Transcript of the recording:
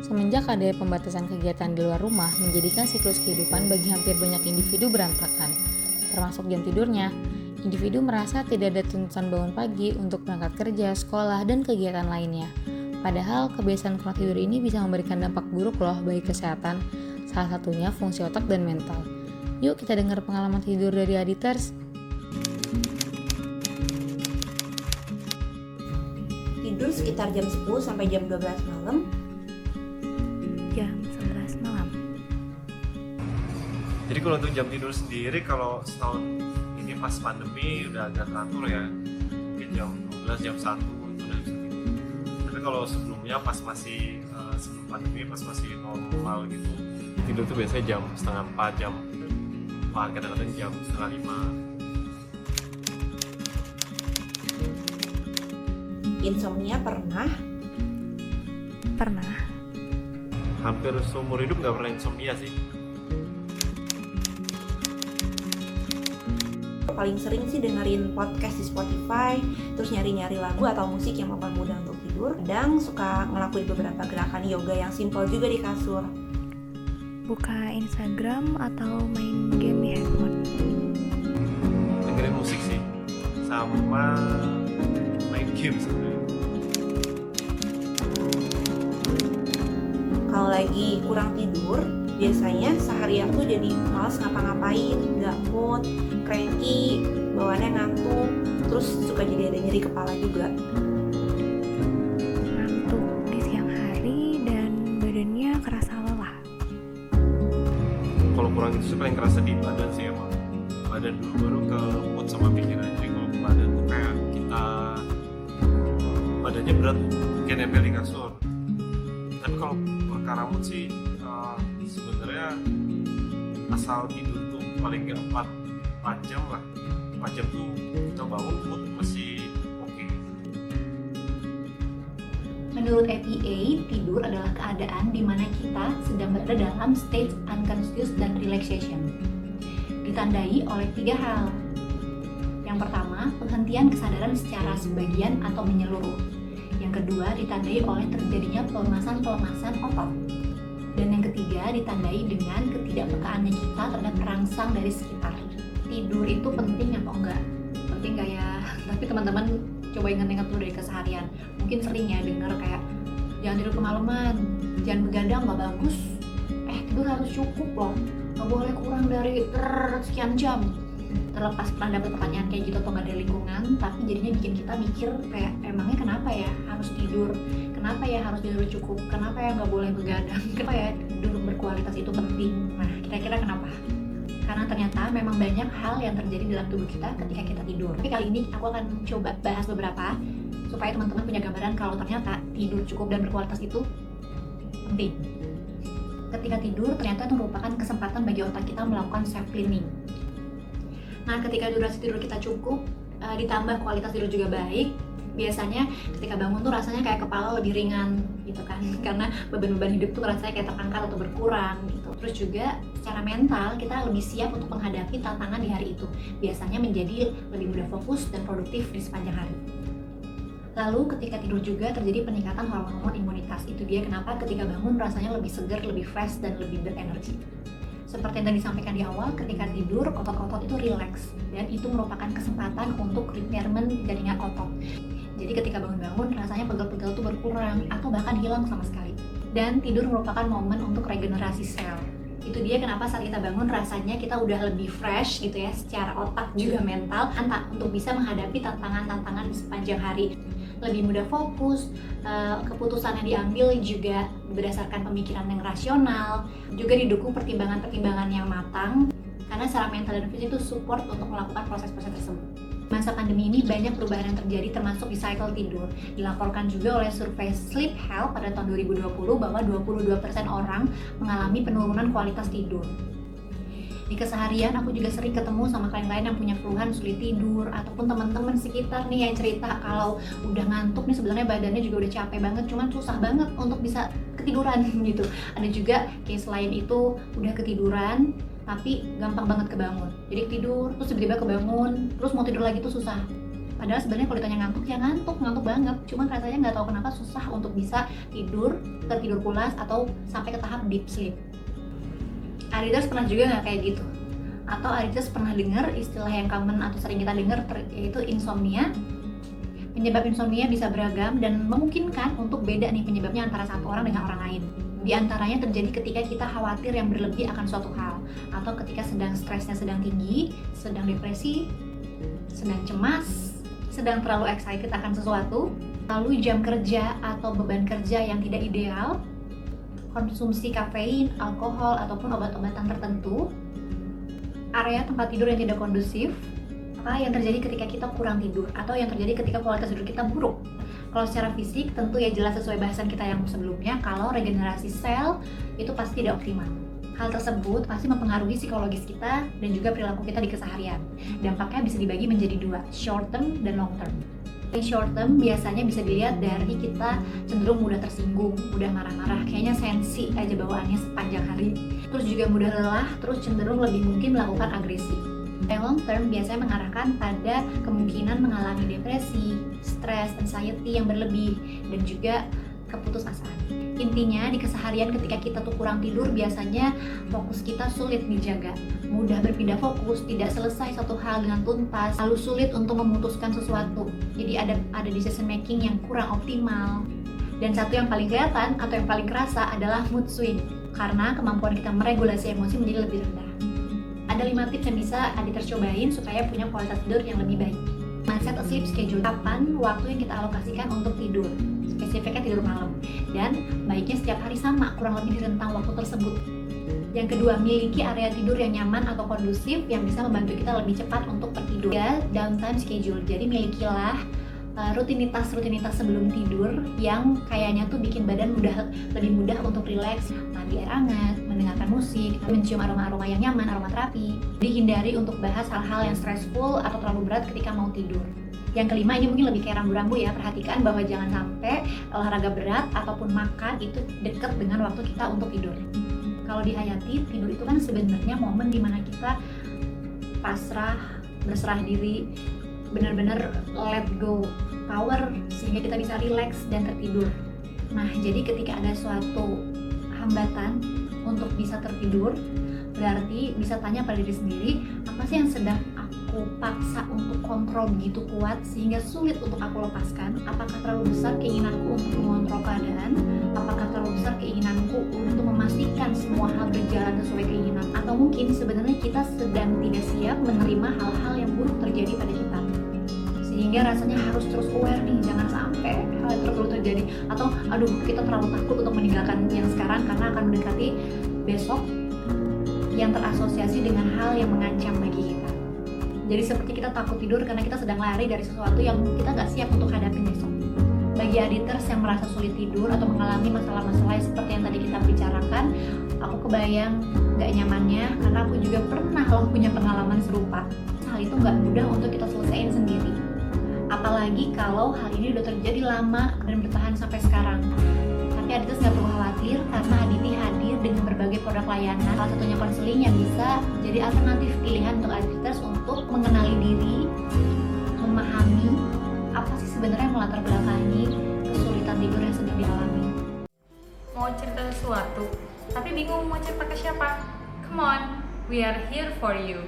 Semenjak ada pembatasan kegiatan di luar rumah menjadikan siklus kehidupan bagi hampir banyak individu berantakan, termasuk jam tidurnya. Individu merasa tidak ada tuntutan bangun pagi untuk berangkat kerja, sekolah, dan kegiatan lainnya. Padahal kebiasaan kurang tidur ini bisa memberikan dampak buruk loh bagi kesehatan, salah satunya fungsi otak dan mental. Yuk kita dengar pengalaman tidur dari Aditers. Tidur sekitar jam 10 sampai jam 12 malam. Jam 11 malam. Jadi kalau untuk jam tidur sendiri, kalau setahun ini pas pandemi udah agak teratur ya, mungkin jam 12, jam 1 itu udah bisa tidur. Tapi kalau sebelumnya pas masih sebelum pandemi, pas masih normal gitu, tidur tuh biasanya jam setengah 4, jam 4, kadang-kadang jam setengah 5. Insomnia pernah. Hampir seumur hidup nggak pernah insomnia sih. Paling sering sih dengerin podcast di Spotify, terus nyari-nyari lagu atau musik yang mempermudah untuk tidur. Kadang suka ngelakuin beberapa gerakan yoga yang simpel juga di kasur. Buka Instagram atau main game di handphone. Dengerin musik sih, sama main game sebenarnya. Kalau lagi kurang tidur, biasanya seharian tuh jadi malas ngapa-ngapain, gak mood, cranky, bawaannya ngantuk, terus suka jadi ada nyeri kepala juga. Ngantuk di siang hari dan badannya kerasa lelah. Kalau kurang itu sih paling kerasa di badan sih emang. Badan dulu baru ke mood sama pikiran. Jadi kalau badan tuh kayak kita badannya berat kayak nempel di kasur. Tapi kalau perkara mood sih sebenarnya asal tidur tuh paling nggak 4 jam lah. 4 jam tuh kita bangun mood masih oke. Menurut EPA, tidur adalah keadaan di mana kita sedang berada dalam state unconscious dan relaxation. Ditandai oleh 3 hal. Yang pertama, penghentian kesadaran secara sebagian atau menyeluruh. Yang kedua, ditandai oleh terjadinya pelemasan-pelemasan otot. Dan yang ketiga, ditandai dengan ketidakpekaannya kita terhadap perangsang dari sekitar. Tidur itu penting atau enggak? Penting nggak ya? Tapi teman-teman coba ingat-ingat dulu dari keseharian. Mungkin sering ya denger kayak jangan tidur kemalaman, jangan begadang, nggak bagus. Tidur harus cukup loh, nggak boleh kurang dari sekian jam. Terlepas pernah dapat pertanyaan kayak gitu atau nggak dari lingkungan, tapi jadinya bikin kita mikir kayak emangnya kenapa ya harus tidur, kenapa ya harus tidur cukup, kenapa ya nggak boleh begadang, kenapa ya tidur berkualitas itu penting. Nah, kira-kira kenapa? Karena ternyata memang banyak hal yang terjadi dalam tubuh kita ketika kita tidur. Tapi kali ini aku akan coba bahas beberapa supaya teman-teman punya gambaran kalau ternyata tidur cukup dan berkualitas itu penting. Ketika tidur ternyata itu merupakan kesempatan bagi otak kita melakukan self cleaning. Nah, ketika durasi tidur kita cukup, ditambah kualitas tidur juga baik, biasanya ketika bangun tuh rasanya kayak kepala lebih ringan gitu kan, karena beban-beban hidup tuh rasanya kayak terangkat atau berkurang gitu. Terus juga secara mental kita lebih siap untuk menghadapi tantangan di hari itu, biasanya menjadi lebih mudah fokus dan produktif di sepanjang hari. Lalu ketika tidur juga terjadi peningkatan hormon imunitas. Itu dia kenapa ketika bangun rasanya lebih segar, lebih fresh, dan lebih berenergi. Seperti yang tadi disampaikan di awal, ketika tidur otot-otot itu rileks dan itu merupakan kesempatan untuk repairment jaringan otot. Jadi ketika bangun-bangun rasanya pegel-pegel itu berkurang atau bahkan hilang sama sekali. Dan tidur merupakan momen untuk regenerasi sel. Itu dia kenapa saat kita bangun rasanya kita udah lebih fresh gitu ya, secara otak juga mental, untuk bisa menghadapi tantangan-tantangan di sepanjang hari. Lebih mudah fokus, keputusan yang diambil juga berdasarkan pemikiran yang rasional, juga didukung pertimbangan-pertimbangan yang matang, karena secara mental dan fisik itu support untuk melakukan proses-proses tersebut. Masa pandemi ini banyak perubahan yang terjadi termasuk di cycle tidur. Dilaporkan juga oleh survei Sleep Health pada tahun 2020 bahwa 22% orang mengalami penurunan kualitas tidur. Di keseharian aku juga sering ketemu sama klien-klien yang punya keluhan sulit tidur, ataupun teman-teman sekitar nih yang cerita kalau udah ngantuk nih, sebenarnya badannya juga udah capek banget, cuman susah banget untuk bisa ketiduran gitu. Ada juga case lain itu udah ketiduran tapi gampang banget kebangun. Jadi tidur terus tiba-tiba kebangun, terus mau tidur lagi tuh susah. Padahal sebenarnya kalau ditanya ngantuk, ya ngantuk banget. Cuma rasanya nggak tahu kenapa susah untuk bisa tertidur pulas atau sampai ke tahap deep sleep. Aditers pernah juga nggak kayak gitu? Atau Aditers pernah dengar istilah yang common atau sering kita dengar yaitu insomnia? Penyebab insomnia bisa beragam dan memungkinkan untuk beda nih penyebabnya antara satu orang dengan orang lain. Di antaranya terjadi ketika kita khawatir yang berlebih akan suatu hal, atau ketika stresnya sedang tinggi, sedang depresi, sedang cemas, sedang terlalu excited akan sesuatu, lalu jam kerja atau beban kerja yang tidak ideal, konsumsi kafein, alkohol, ataupun obat-obatan tertentu, area tempat tidur yang tidak kondusif, apa yang terjadi ketika kita kurang tidur, atau yang terjadi ketika kualitas tidur kita buruk. Kalau secara fisik, tentu ya jelas sesuai bahasan kita yang sebelumnya, kalau regenerasi sel itu pasti tidak optimal. Hal tersebut pasti mempengaruhi psikologis kita dan juga perilaku kita di keseharian. Dampaknya bisa dibagi menjadi dua, short term dan long term. Short term biasanya bisa dilihat dari kita cenderung mudah tersinggung, mudah marah-marah, kayaknya sensi aja bawaannya sepanjang hari. Terus juga mudah lelah, terus cenderung lebih mungkin melakukan agresi. Yang long term biasanya mengarahkan pada kemungkinan mengalami depresi, stres, anxiety yang berlebih, dan juga keputusasaan. Intinya di keseharian ketika kita tuh kurang tidur, biasanya fokus kita sulit dijaga, mudah berpindah fokus, tidak selesai satu hal dengan tuntas, lalu sulit untuk memutuskan sesuatu. Jadi ada decision making yang kurang optimal. Dan satu yang paling kelihatan atau yang paling kerasa adalah mood swing, karena kemampuan kita meregulasi emosi menjadi lebih rendah. Ada 5 tips yang bisa Aditers cobain supaya punya kualitas tidur yang lebih baik. Set a sleep schedule, kapan waktu yang kita alokasikan untuk tidur, spesifiknya tidur malam, dan baiknya setiap hari sama, kurang lebih di rentang waktu tersebut. Yang kedua, miliki area tidur yang nyaman atau kondusif yang bisa membantu kita lebih cepat untuk tertidur. Ya, downtime schedule, jadi milikilah rutinitas sebelum tidur yang kayaknya tuh bikin badan lebih mudah untuk rileks, mandi air hangat, mendengarkan musik, mencium aroma-aroma yang nyaman, aromaterapi. Dihindari untuk bahas hal-hal yang stressful atau terlalu berat ketika mau tidur. Yang kelima, ini mungkin lebih kayak rambu-rambu ya, perhatikan bahwa jangan sampai olahraga berat ataupun makan itu dekat dengan waktu kita untuk tidur. Kalau dihayati, tidur itu kan sebenarnya momen dimana kita pasrah, berserah diri, benar-benar let go power sehingga kita bisa relax dan tertidur. Nah, jadi ketika ada suatu hambatan untuk bisa tertidur, berarti bisa tanya pada diri sendiri, apa sih yang sedang aku paksa untuk kontrol begitu kuat sehingga sulit untuk aku lepaskan? Apakah terlalu besar keinginanku untuk mengontrol keadaan? Apakah terlalu besar keinginanku untuk memastikan semua hal berjalan sesuai keinginan? Atau mungkin sebenarnya kita sedang tidak siap menerima hal-hal yang buruk terjadi pada kita, sehingga rasanya harus terus aware nih, jangan sampai hal itu terus terjadi, atau aduh kita terlalu takut untuk meninggalkan yang sekarang karena akan mendekati besok yang terasosiasi dengan hal yang mengancam bagi kita. Jadi seperti kita takut tidur karena kita sedang lari dari sesuatu yang kita nggak siap untuk hadapi besok. Bagi Aditers yang merasa sulit tidur atau mengalami masalah-masalah seperti yang tadi kita bicarakan, aku kebayang nggak nyamannya karena aku juga pernah punya pengalaman serupa. Hal itu nggak mudah untuk kita selesaiin sendiri. Apalagi kalau hal ini udah terjadi lama dan bertahan sampai sekarang. Tapi Aditers nggak perlu khawatir karena Aditi hadir dengan berbagai produk layanan. Salah satunya konseling yang bisa jadi alternatif pilihan untuk Aditers untuk mengenali diri, memahami apa sih sebenarnya melatar belakangi kesulitan tidur yang sedang dialami. Mau cerita sesuatu, tapi bingung mau cerita ke siapa? Come on, we are here for you.